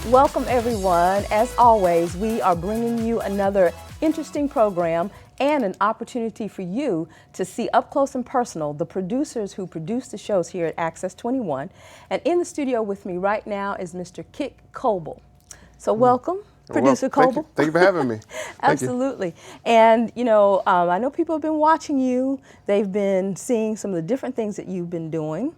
Welcome everyone. As always, we are bringing you another interesting program and an opportunity for you to see up close and personal the producers who produce the shows here at Access 21. And in the studio with me right now is Mr. Kik Coble. So welcome, Producer Coble. Thank you for having me. Absolutely. And you know, I know people have been watching you. They've been seeing some of the different things that you've been doing.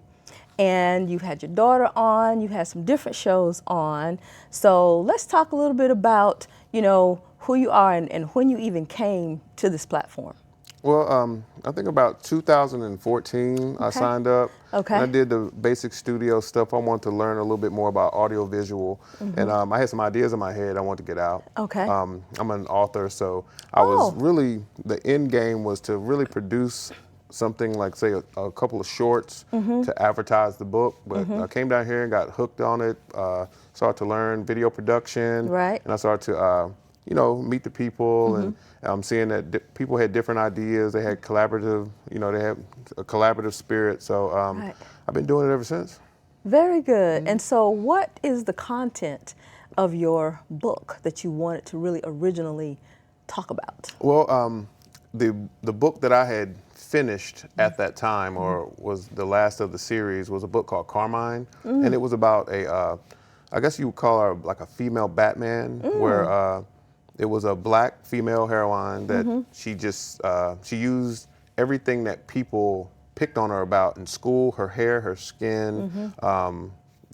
And you've had your daughter on, you've had some different shows on. So let's talk a little bit about, you know, who you are and when you even came to this platform. Well, I think about 2014, I signed up. Okay. And I did the basic studio stuff. I wanted to learn a little bit more about audio visual. And I had some ideas in my head I wanted to get out. Okay. I'm an author, so I was really, the end game was to really produce something like, say, a couple of shorts to advertise the book. But I came down here and got hooked on it, started to learn video production. Right. And I started to, you know, meet the people, and I'm seeing that people had different ideas. They had collaborative, you know, they had a collaborative spirit. So I've been doing it ever since. Very good. And so what is the content of your book that you wanted to really originally talk about? Well, the book that I had finished at that time, or was the last of the series, was a book called Carmine, and it was about a, I guess you would call her like a female Batman, where it was a black female heroine that she just, she used everything that people picked on her about in school, her hair, her skin,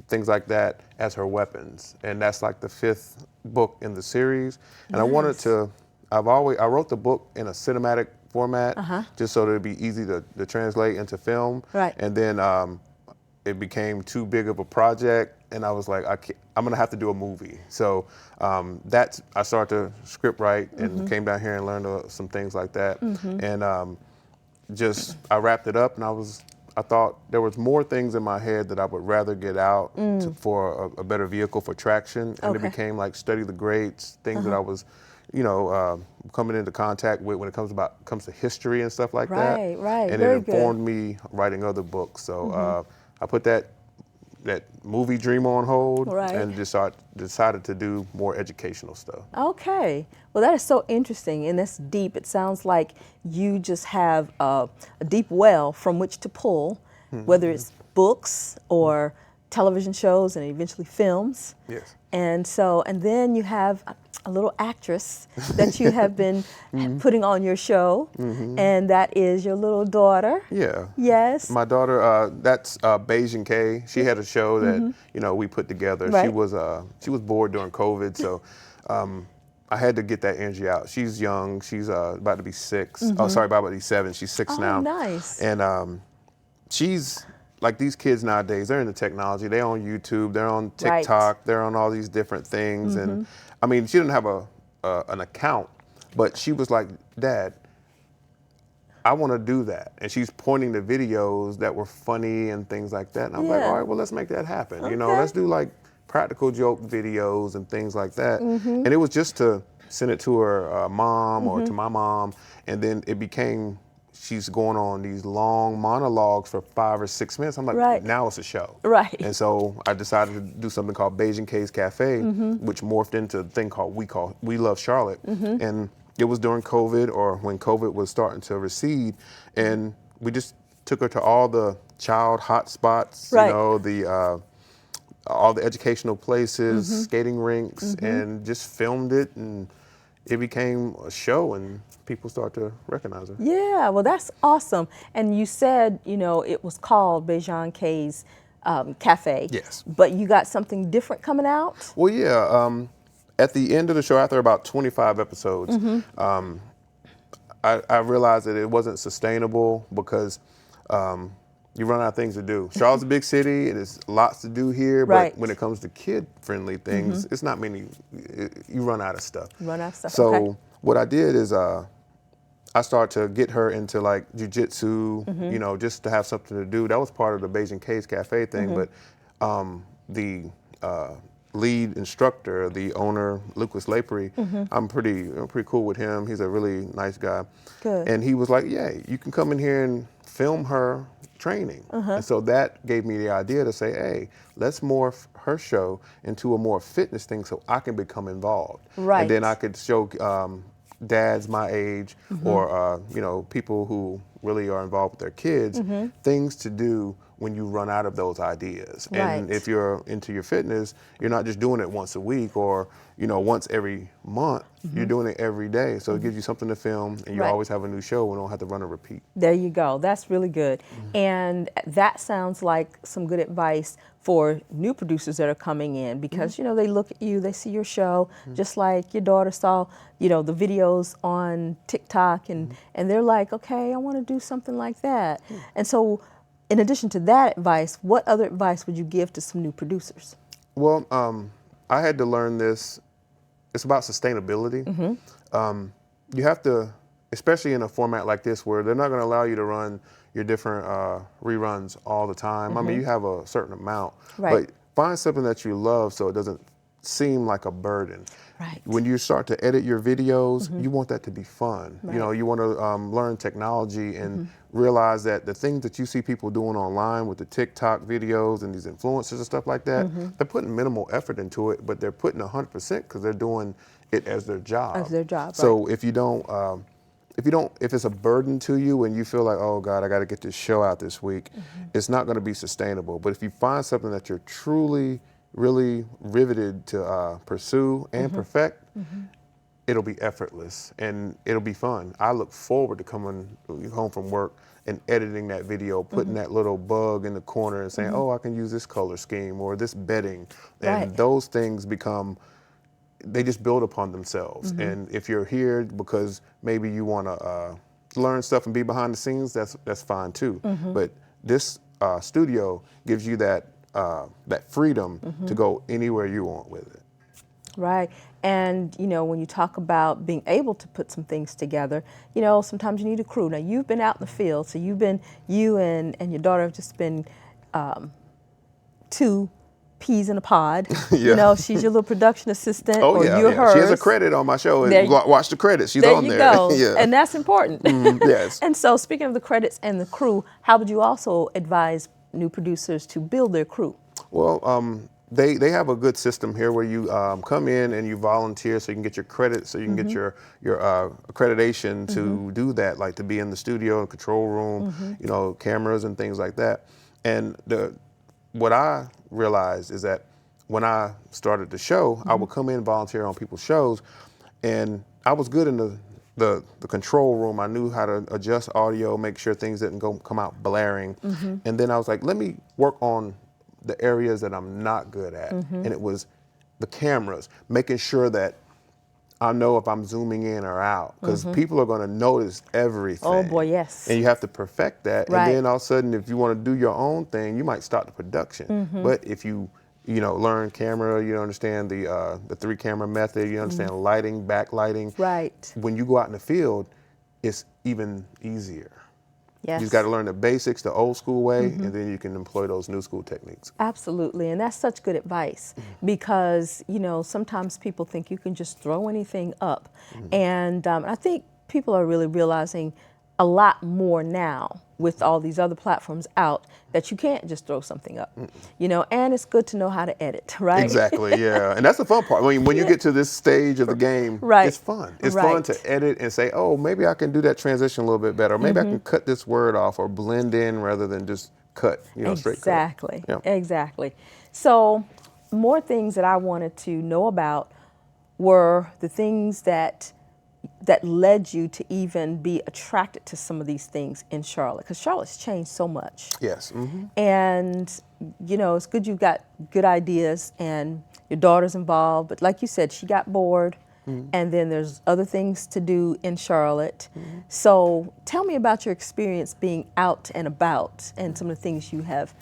things like that, as her weapons. And that's like the 5th book in the series. And I wanted to, I wrote the book in a cinematic format, just so that it'd be easy to translate into film. Right. And then it became too big of a project, and I was like, I'm gonna have to do a movie. So I started to script write and came down here and learned some things like that. And I wrapped it up, and I thought there was more things in my head that I would rather get out for a better vehicle for traction. And it became like Study the Greats, things that I was, you know, coming into contact with when it comes to history and stuff like that. Right. And Very it informed me writing other books. So I put that movie dream on hold and decided to do more educational stuff. Okay. Well, that is so interesting, and that's deep. It sounds like you just have a deep well from which to pull, whether it's books or television shows and eventually films. Yes. And then you have a little actress that you have been putting on your show, and that is your little daughter. Yeah. Yes. My daughter, that's Beijing K. She had a show that you know we put together. Right. She was bored during COVID, so I had to get that energy out. She's young. She's about to be 6. Oh, sorry, about to be 7. She's 6 now. Oh, nice. And she's like these kids nowadays. They're into technology. They're on YouTube. They're on TikTok. They're on all these different things. And I mean, she didn't have an account, but she was like, "Dad, I want to do that." And she's pointing to videos that were funny and things like that. And I'm like, "All right, well, let's make that happen. You know, let's do like practical joke videos and things like that." And it was just to send it to her mom or to my mom, and then it became, she's going on these long monologues for 5 or 6 minutes. I'm like, now it's a show. Right. And so I decided to do something called Beijing K's Cafe, which morphed into a thing called We Love Charlotte. And it was during COVID, or when COVID was starting to recede, and we just took her to all the child hot spots, you know, all the educational places, skating rinks, and just filmed it, and it became a show, and people start to recognize her. Yeah, well, that's awesome. And you said, you know, it was called Beijing K's Cafe. Yes. But you got something different coming out? Well, yeah. At the end of the show, after about 25 episodes, I realized that it wasn't sustainable because you run out of things to do. Charlotte's a big city, and there's lots to do here, but when it comes to kid-friendly things, it's not many. You run out of stuff. So what I did is I started to get her into like jiu-jitsu, you know, just to have something to do. That was part of the Beijing K's Cafe thing, but the lead instructor, the owner, Lucas Lapri, I'm pretty cool with him. He's a really nice guy. Good. And he was like, yeah, you can come in here and film her training. And so that gave me the idea to say, hey, let's morph her show into a more fitness thing so I can become involved. Right. And then I could show dads my age or you know, people who really are involved with their kids, things to do when you run out of those ideas. And if you're into your fitness, you're not just doing it once a week or, you know, once every month. You're doing it every day. So it gives you something to film, and you always have a new show and don't have to run a repeat. There you go. That's really good. And that sounds like some good advice for new producers that are coming in, because, you know, they look at you, they see your show, just like your daughter saw, you know, the videos on TikTok, and they're like, okay, I want to do something like that. And so in addition to that advice, what other advice would you give to some new producers? Well, I had to learn this. It's about sustainability. You have to, especially in a format like this where they're not going to allow you to run your different reruns all the time. I mean, you have a certain amount, but find something that you love so it doesn't seem like a burden. When you start to edit your videos, you want that to be fun. You know, you want to learn technology and realize that the things that you see people doing online with the TikTok videos and these influencers and stuff like that, they're putting minimal effort into it, but they're putting 100% because they're doing it as their job. As their job, So if you don't, if it's a burden to you and you feel like, oh God, I got to get this show out this week, it's not going to be sustainable. But if you find something that you're truly, really riveted to pursue and perfect, it'll be effortless and it'll be fun. I look forward to coming home from work and editing that video, putting that little bug in the corner and saying, oh, I can use this color scheme or this bedding. And those things become, they just build upon themselves. And if you're here because maybe you want to learn stuff and be behind the scenes, that's fine too. But this studio gives you that freedom to go anywhere you want with it. Right. And, you know, when you talk about being able to put some things together, you know, sometimes you need a crew. Now, you've been out in the field, so you and your daughter have just been two peas in a pod. You know, she's your little production assistant, or you're hers. She has a credit on my show, and watch the credits. She's on there. There you go. And that's important. Yes. And so, speaking of the credits and the crew, how would you also advise new producers to build their crew? Well, they have a good system here where you come in and you volunteer so you can get your credit, so you can get your accreditation to do that, like to be in the studio and control room, you know, cameras and things like that. And what I realized is that when I started the show, I would come in and volunteer on people's shows, and I was good in the control room. I knew how to adjust audio, make sure things didn't come out blaring. And then I was like, let me work on the areas that I'm not good at. And it was the cameras, making sure that I know if I'm zooming in or out, because people are going to notice everything. Oh boy, yes. And you have to perfect that. And then all of a sudden, if you want to do your own thing, you might start the production. But if you learn camera, you understand the 3-camera method, you understand lighting, backlighting. Right. When you go out in the field, it's even easier. Yes. You just got to learn the basics the old school way, and then you can employ those new school techniques. Absolutely, and that's such good advice, because, you know, sometimes people think you can just throw anything up. And I think people are really realizing a lot more now with all these other platforms out that you can't just throw something up, you know, and it's good to know how to edit, right? Exactly, yeah. And that's the fun part. When you get to this stage of the game, it's fun. It's fun to edit and say, oh, maybe I can do that transition a little bit better. Or maybe I can cut this word off or blend in rather than just cut, you know, straight cut. Exactly, exactly. So more things that I wanted to know about were the things that led you to even be attracted to some of these things in Charlotte, because Charlotte's changed so much. Yes. And, you know, it's good you got good ideas and your daughter's involved, but like you said, she got bored, and then there's other things to do in Charlotte. So tell me about your experience being out and about and some of the things you have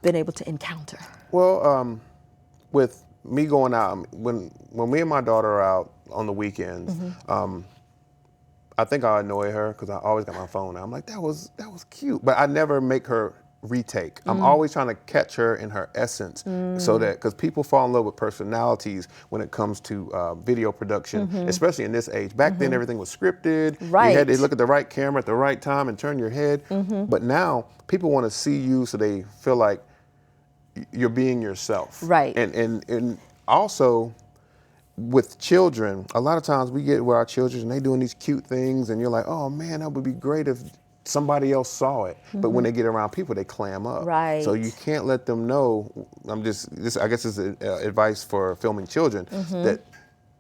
been able to encounter. Well, with me going out, when me and my daughter are out on the weekends, I think I annoy her because I always got my phone out. I'm like, that was cute, but I never make her retake. I'm always trying to catch her in her essence, so that, because people fall in love with personalities when it comes to video production, especially in this age. Back then, everything was scripted. Right. You had to look at the right camera at the right time and turn your head. But now people want to see you so they feel like you're being yourself. Right. And also with children, a lot of times we get with our children and they doing these cute things and you're like, oh man, that would be great if somebody else saw it. But when they get around people, they clam up. Right. So you can't let them know. I guess this is advice for filming children, that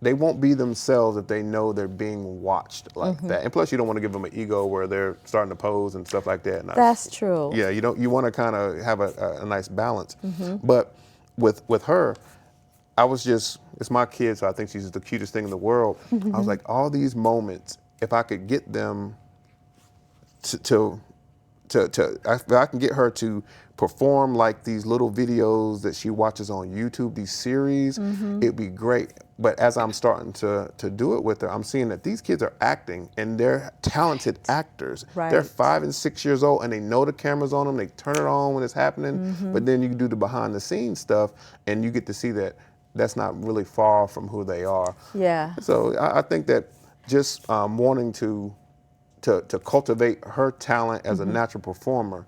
they won't be themselves if they know they're being watched like that. And plus, you don't want to give them an ego where they're starting to pose and stuff like that. And That's true. Yeah, you want to kind of have a nice balance. But with her, it's my kid, so I think she's the cutest thing in the world. I was like, all these moments, if I could get them if I can get her to perform like these little videos that she watches on YouTube, these series, it'd be great. But as I'm starting to do it with her, I'm seeing that these kids are acting and they're talented actors. Right. They're 5 and 6 years old and they know the camera's on them. They turn it on when it's happening. But then you do the behind the scenes stuff and you get to see that that's not really far from who they are. Yeah. So I think that just wanting to cultivate her talent as a natural performer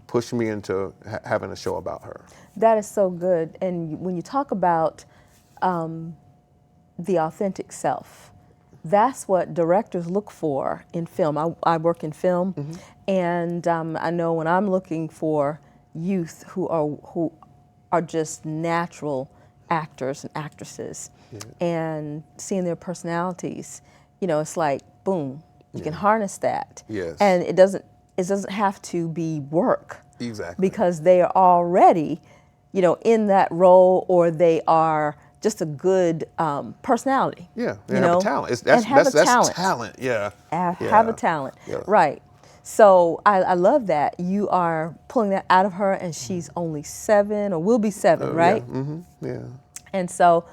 pushed me into having a show about her. That is so good. And when you talk about the authentic self, that's what directors look for in film. I work in film, and I know when I'm looking for youth who are just natural actors and actresses, and seeing their personalities, it's like boom. You can harness that. Yes. And it doesn't have to be work. Exactly. Because they are already, in that role, or they are just a good personality. Yeah, they have a talent. That's talent. Yeah. Have a talent. Yeah. Right. So I love that. You are pulling that out of her, and she's only 7 or will be 7, right? Yeah. And so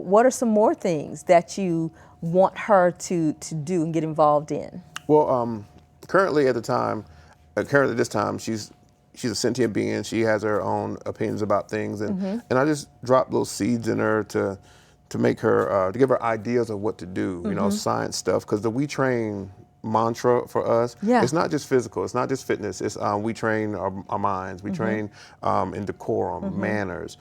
what are some more things that you want her to do and get involved in? Well, currently this time, she's a sentient being. She has her own opinions about things, and I just drop little seeds in her to make her to give her ideas of what to do. Science stuff, because the We Train mantra for us, it's not just physical, it's not just fitness, it's we train our minds, we train in decorum, manners,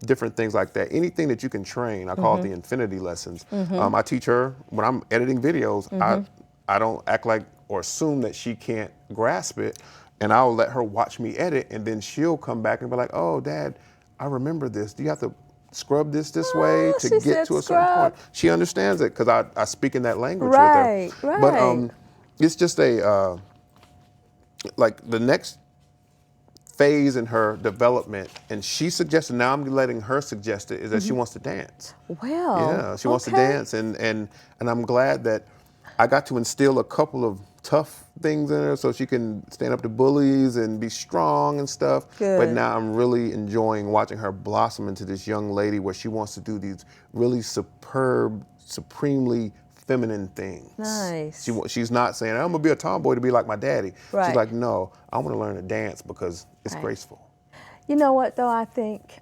different things like that. Anything that you can train, I call it the infinity lessons. I teach her when I'm editing videos, I don't act like or assume that she can't grasp it, and I'll let her watch me edit, and then she'll come back and be like, oh Dad, I remember this, do you have to scrub this way to get to a certain point? She understands it because I speak in that language with her. Right. But it's just like the next phase in her development, and she suggested, now I'm letting her suggest it, is that she wants to dance. Well, yeah, she wants to dance, and I'm glad that I got to instill a couple of tough things in her so she can stand up to bullies and be strong and stuff. Good. But now I'm really enjoying watching her blossom into this young lady where she wants to do these really superb, supremely feminine things. Nice. She's not saying, I'm gonna be a tomboy to be like my daddy. Right. She's like, no, I want to learn to dance because it's graceful. You know what though, I think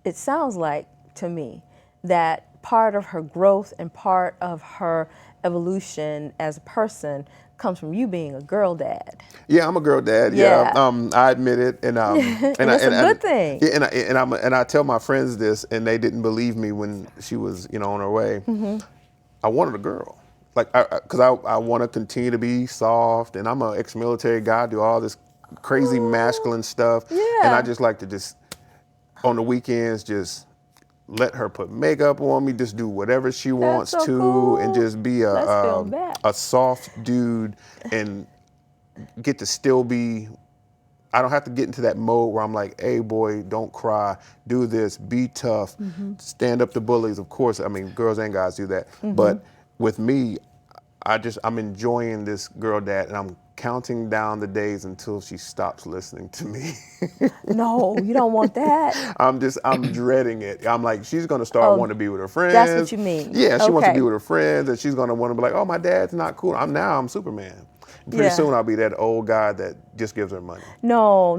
it sounds like to me that part of her growth and part of her evolution as a person comes from you being a girl dad. Yeah, I'm a girl dad. Yeah. I admit it, and it's a good thing. Yeah, and I tell my friends this, and they didn't believe me when she was on her way. I wanted a girl, like because I want to continue to be soft, and I'm an ex-military guy, do all this crazy masculine stuff, and I just like to just on the weekends just let her put makeup on me, just do whatever she wants to, cool. and just be a soft dude, and get to still be. I don't have to get into that mode where I'm like, hey boy, don't cry, do this, be tough, stand up to bullies. Of course, I mean, girls and guys do that, but with me, I'm enjoying this girl dad, and I'm counting down the days until she stops listening to me. No, you don't want that. I'm dreading it. I'm like, she's gonna start wanting to be with her friends. That's what you mean. Yeah, she wants to be with her friends, and she's gonna want to be like, oh, my dad's not cool. I'm Superman. Pretty soon I'll be that old guy that just gives her money. No,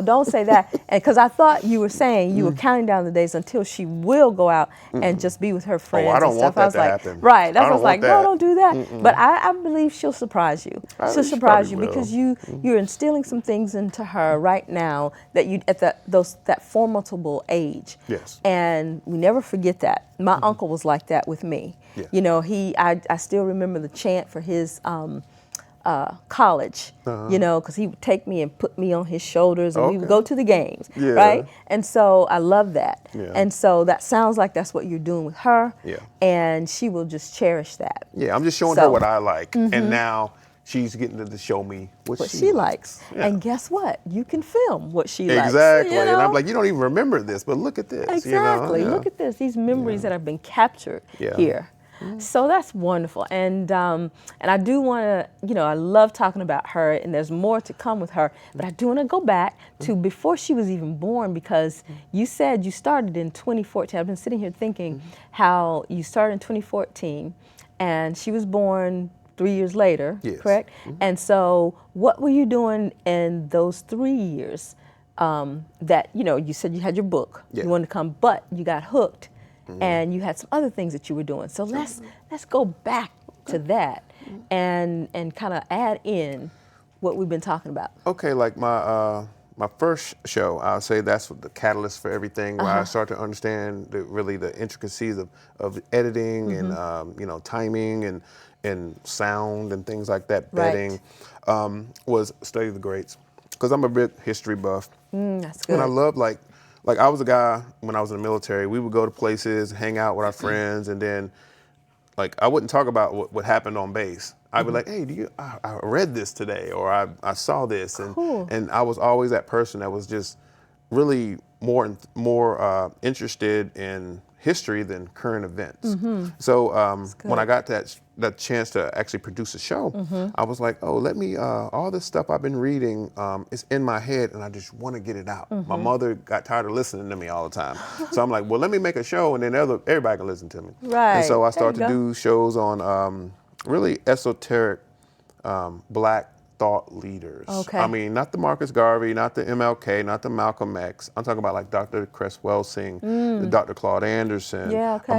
don't say that. And because I thought you were saying you were counting down the days until she will go out and just be with her friends. Oh, I don't and want stuff. that I was to like, happen. right. That's I what I was don't like, want no, that. don't do that. But I believe she'll surprise you. She'll She surprise probably you will. because you're instilling some things into her right now that you at that formidable age. Yes. And we never forget that. My uncle was like that with me. Yeah. You know, I still remember the chant for his college, you know, because he would take me and put me on his shoulders and we would go to the games, Yeah. right? And so I love that. Yeah. And so that sounds like that's what you're doing with her. Yeah. And she will just cherish that. Yeah, I'm just showing her what I like. And now she's getting to show me what she likes. Yeah. And guess what? You can film what she likes. Exactly. You know? And I'm like, you don't even remember this, but look at this. Exactly. You know? Yeah. Look at this. These memories that have been captured here. So that's wonderful. And I do want to, you know, I love talking about her, and there's more to come with her. But I do want to go back to before she was even born, because you said you started in 2014. I've been sitting here thinking how you started in 2014, and she was born 3 years later, correct? And so what were you doing in those 3 years that, you know, you said you had your book, you wanted to come, but you got hooked and you had some other things that you were doing. So let's go back to that and kind of add in what we've been talking about. Okay, like my first show, I'll say that's the catalyst for everything, where I start to understand the intricacies of editing and you know, timing and sound and things like that, bedding, was Study the Greats. Because I'm a bit history buff. That's good. And I love, like I was a guy when I was in the military, we would go to places, hang out with our friends, and then like I wouldn't talk about what happened on base. I'd be like, hey, I read this today, or I saw this. And I was always that person that was just really more interested in history than current events. So when I got that chance to actually produce a show, I was like, oh, let me, all this stuff I've been reading is in my head and I just want to get it out. My mother got tired of listening to me all the time. So I'm like, well, let me make a show and then everybody can listen to me. Right. And so I started to do shows on really esoteric Black thought leaders. Okay. I mean, not the Marcus Garvey, not the MLK, not the Malcolm X. I'm talking about like Dr. Cresswell Singh, the Dr. Claude Anderson. Yeah, okay.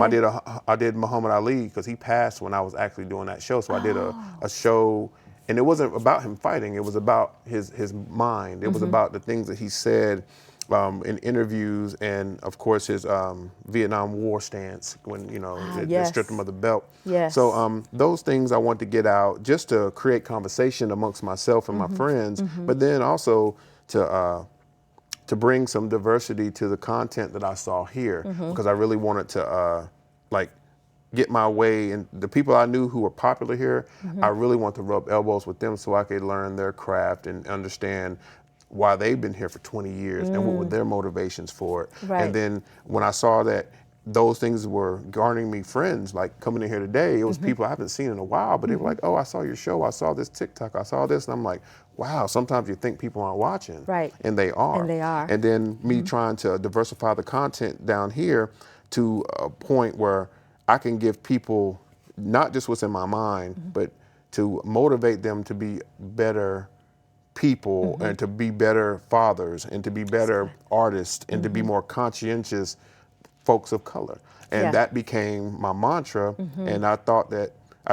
I did Muhammad Ali because he passed when I was actually doing that show. So I did a show, and it wasn't about him fighting. It was about his mind. It was about the things that he said in interviews, and of course his Vietnam War stance when, you know, they stripped him of the belt. Yes. So those things I want to get out just to create conversation amongst myself and my friends, but then also to bring some diversity to the content that I saw here, because I really wanted to like get my way, and the people I knew who were popular here, I really want to rub elbows with them so I could learn their craft and understand why they've been here for 20 years and what were their motivations for it. Right. And then when I saw that those things were garnering me friends, like coming in here today, it was people I haven't seen in a while, but they were like, oh, I saw your show, I saw this TikTok, I saw this, and I'm like, wow, sometimes you think people aren't watching. Right. And they are. And they are. And then me trying to diversify the content down here to a point where I can give people not just what's in my mind, but to motivate them to be better people and to be better fathers and to be better artists and to be more conscientious folks of color. And that became my mantra. And I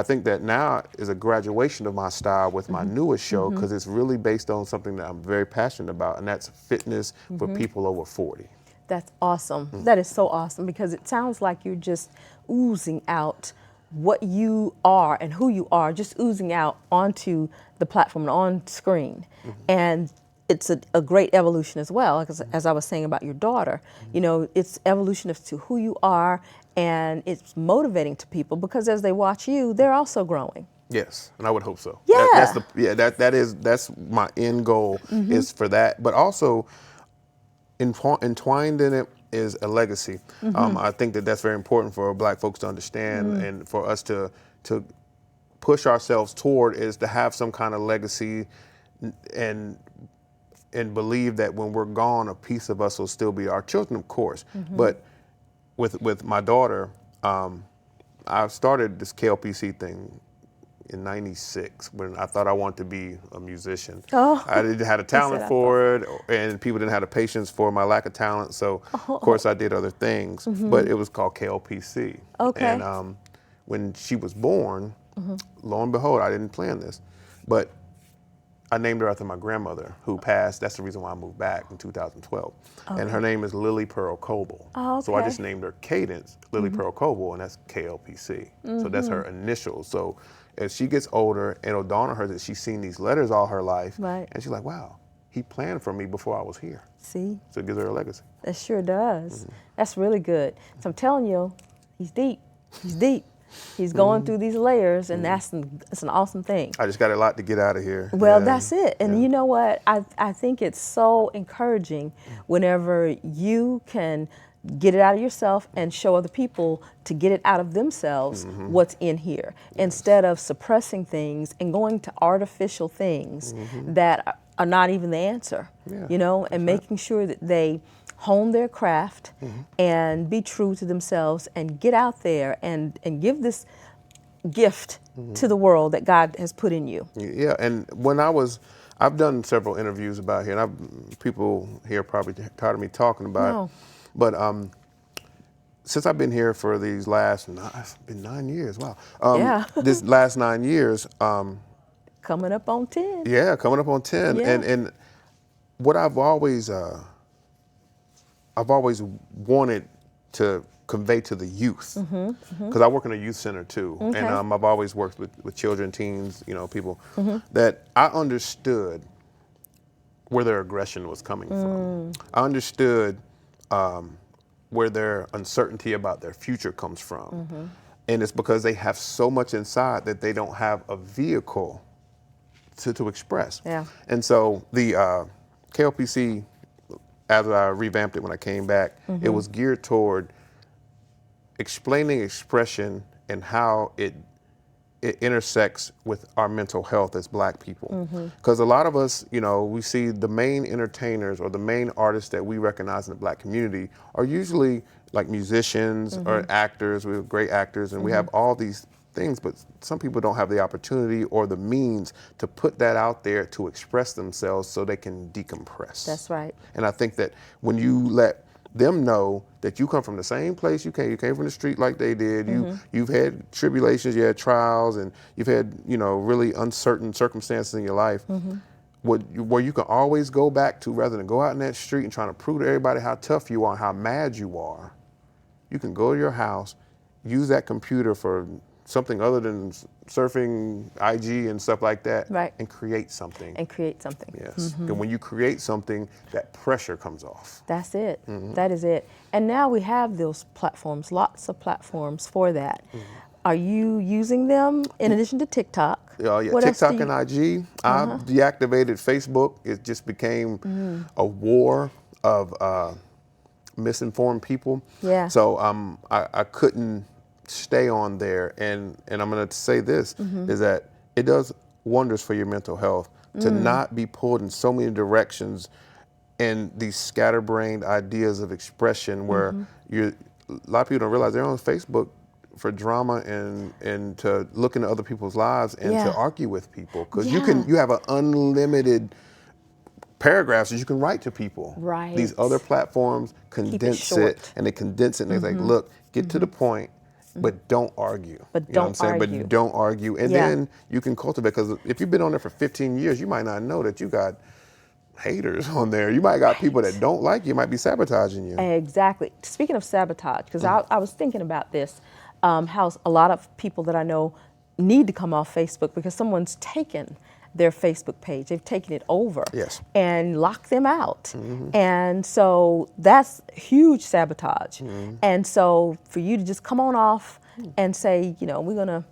think that now is a graduation of my style with my newest show, because it's really based on something that I'm very passionate about, and that's fitness for people over 40. That's awesome. That is so awesome, because it sounds like you're just oozing out what you are and who you are, just oozing out onto the platform and on screen. And it's a great evolution as well, because as I was saying about your daughter, you know, it's evolution as to who you are, and it's motivating to people, because as they watch you, they're also growing. Yes, and I would hope so. Yeah. That's my end goal, is for that. But also entwined in it is a legacy. I think that that's very important for Black folks to understand, and for us to push ourselves toward, is to have some kind of legacy and believe that when we're gone, a piece of us will still be our children, of course. But with my daughter, I've started this KLPC thing in '96 when I thought I wanted to be a musician. Oh. I didn't have a talent for it, and people didn't have the patience for my lack of talent. So, of course, I did other things. But it was called KLPC. Okay. And when she was born, lo and behold, I didn't plan this, but I named her after my grandmother who passed. That's the reason why I moved back in 2012. And her name is Lily Pearl Coble. Oh, okay. So I just named her Cadence, Lily Pearl Coble, and that's KLPC. So that's her initials. So as she gets older, it'll dawn on her that she's seen these letters all her life. Right. And she's like, wow, he planned for me before I was here. See? So it gives her a legacy. That sure does. That's really good. So I'm telling you, he's deep. He's deep. He's going through these layers, and that's an awesome thing. I just got a lot to get out of here. Well, Yeah. that's it. And you know what? I think it's so encouraging whenever you can get it out of yourself and show other people to get it out of themselves what's in here, instead of suppressing things and going to artificial things that are not even the answer, you know, and making sure that they hone their craft and be true to themselves and get out there and give this gift to the world that God has put in you. Yeah, and when I've done several interviews about here, and people here probably tired of me talking about it, but since I've been here for these it's been 9 years, wow. This last 9 years. Coming up on 10. Yeah, coming up on 10. Yeah. And what I've always wanted to convey to the youth, because I work in a youth center too, and I've always worked with children, teens, you know, people, that I understood where their aggression was coming from. I understood where their uncertainty about their future comes from. And it's because they have so much inside that they don't have a vehicle to express. Yeah. And so the KLPC, as I revamped it when I came back, it was geared toward explaining expression and how it intersects with our mental health as Black people. Because a lot of us, you know, we see the main entertainers or the main artists that we recognize in the Black community are usually like musicians or actors. We have great actors, and we have all these things, but some people don't have the opportunity or the means to put that out there to express themselves so they can decompress. That's right. And I think that when you let them know that you come from the same place you came from the street like they did, you've had tribulations, you had trials, and you've had, you know, really uncertain circumstances in your life, where you can always go back to, rather than go out in that street and trying to prove to everybody how tough you are and how mad you are, you can go to your house, use that computer for something other than surfing IG and stuff like that, right, and create something. Yes. And when you create something, that pressure comes off. That's it. That is it. And now we have those platforms, lots of platforms for that. Are you using them in addition to TikTok? Yeah, What else TikTok do you- and IG. I deactivated Facebook. It just became a war of misinformed people. Yeah. So I couldn't stay on there, and I'm going to say this, is that it does wonders for your mental health to not be pulled in so many directions and these scatterbrained ideas of expression where a lot of people don't realize they're on Facebook for drama and to look into other people's lives and to argue with people, because you have an unlimited paragraphs that you can write to people. Right. These other platforms condense it, and they condense it, and they're like, look, get to the point, but don't argue. But You know what I'm don't saying? argue. But don't argue. And then you can cultivate, because if you've been on there for 15 years, you might not know that you got haters on there. You might got people that don't like you, might be sabotaging you. Exactly. Speaking of sabotage, because I was thinking about this, how a lot of people that I know need to come off Facebook because someone's taken their Facebook page. They've taken it over and locked them out. And so that's huge sabotage. And so for you to just come on off and say, you know, we're going to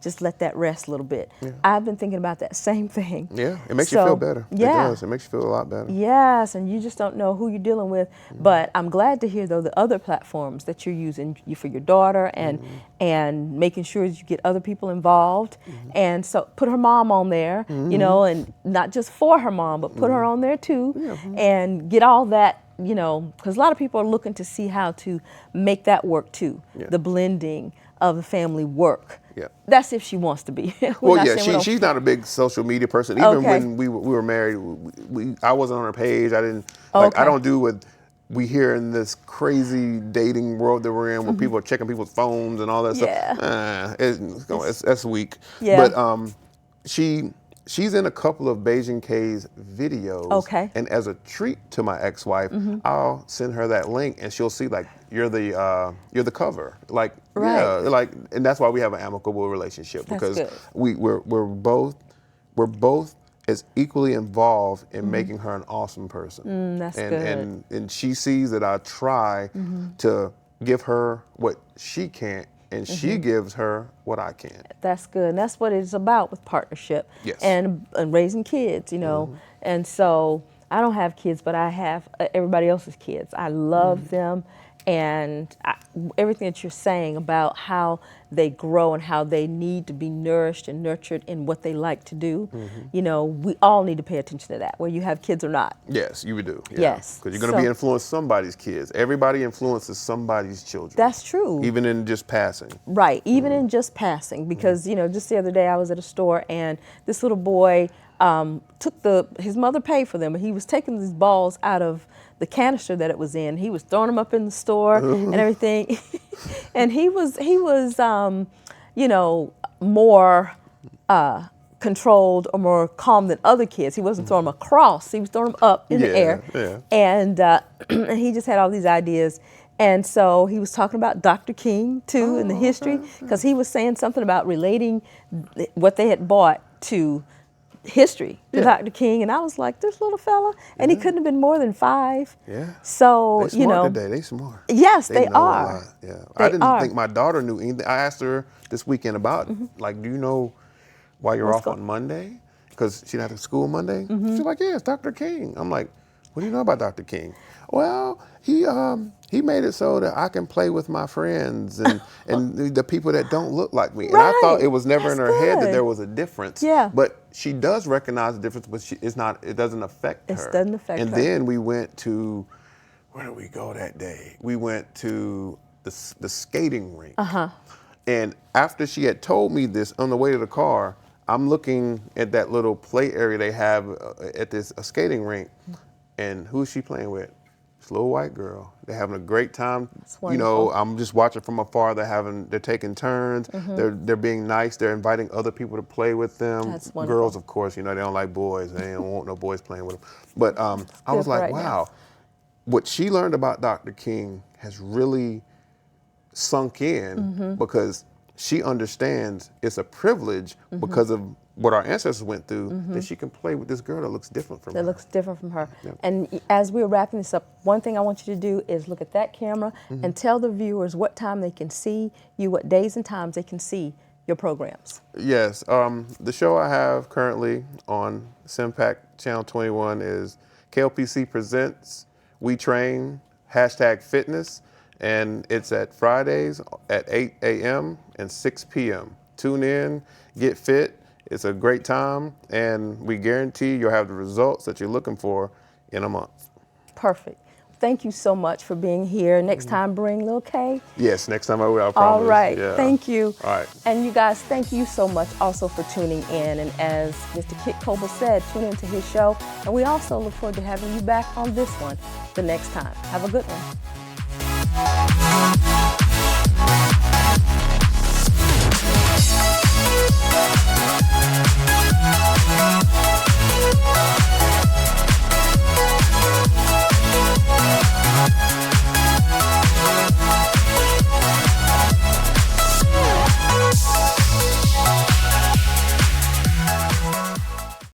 just let that rest a little bit. I've been thinking about that same thing. Yeah, it makes you feel better. Yeah. It does. It makes you feel a lot better. Yes, and you just don't know who you're dealing with. But I'm glad to hear, though, the other platforms that you're using for your daughter and making sure that you get other people involved. And so put her mom on there, you know, and not just for her mom, but put her on there too, and get all that, you know, because a lot of people are looking to see how to make that work too. The blending, of the family work. Yeah. That's if she wants to be. Well, yeah, she's not a big social media person. Even Okay. when we were married, I wasn't on her page. I didn't like. I don't do what we hear in this crazy dating world that we're in, where people are checking people's phones and all that Yeah. stuff. That's weak. Yeah. But she's in a couple of Beijing K's videos. Okay. And as a treat to my ex-wife, I'll send her that link, and she'll see like you're the cover, like Right. yeah, like, and that's why we have an amicable relationship, That's because good. we're both as equally involved in making her an awesome person. That's and, good. and she sees that I try to give her what she can't, and she gives her what I can't. That's good. And that's what it's about with partnership. Yes. And raising kids, you know. And so I don't have kids, but I have everybody else's kids. I love them. And everything that you're saying about how they grow and how they need to be nourished and nurtured in what they like to do, you know, we all need to pay attention to that, whether you have kids or not. Yes, you would do. Yeah. Yes. Because you're going to be influencing somebody's kids. Everybody influences somebody's children. That's true. Even in just passing. Right, even in just passing, because you know, just the other day I was at a store and this little boy his mother paid for them, but he was taking these balls out of the canister that it was in. He was throwing them up in the store and everything, and he was you know, more controlled or more calm than other kids. He wasn't throwing them across; he was throwing them up in the air, and he just had all these ideas. And so he was talking about Dr. King too, and the history, because he was saying something about relating what they had bought to history, to Dr. King, and I was like, this little fella, and he couldn't have been more than 5. Yeah. So they smart you know, today. They smart. Yes, they know are. A lot. Yeah. They I didn't are. think my daughter knew anything. I asked her this weekend about like, do you know why you're off on Monday? Because she didn't have school Monday. She's like, yeah, it's Dr. King. I'm like, what do you know about Dr. King? Well, he made it so that I can play with my friends and the people that don't look like me. And I thought it was never in her head that there was a difference. Yeah. But she does recognize the difference, but it doesn't affect her. It doesn't affect her. And then we went to, where did we go that day? We went to the skating rink. And after she had told me this on the way to the car, I'm looking at that little play area they have at this skating rink, and who's she playing with? This little white girl. They're having a great time. You know, I'm just watching from afar. They're taking turns. They're being nice. They're inviting other people to play with them. That's wonderful. Girls, of course, you know, they don't like boys. They don't want no boys playing with them. But I was like, wow, what she learned about Dr. King has really sunk in, because she understands it's a privilege because of what our ancestors went through, that she can play with this girl that looks different from her. That looks different from her. And as we're wrapping this up, one thing I want you to do is look at that camera and tell the viewers what time they can see you, what days and times they can see your programs. Yes, the show I have currently on CMPAC Channel 21 is KLPC Presents We Train, #fitness, and it's at Fridays at 8 a.m. and 6 p.m. Tune in, get fit. It's a great time, and we guarantee you'll have the results that you're looking for in a month. Perfect. Thank you so much for being here. Next time, bring Lil K. Yes, next time I will, I promise. All right, Yeah. thank you. All right. And you guys, thank you so much also for tuning in. And as Mr. Kik Coble said, tune into his show. And we also look forward to having you back on this one the next time. Have a good one.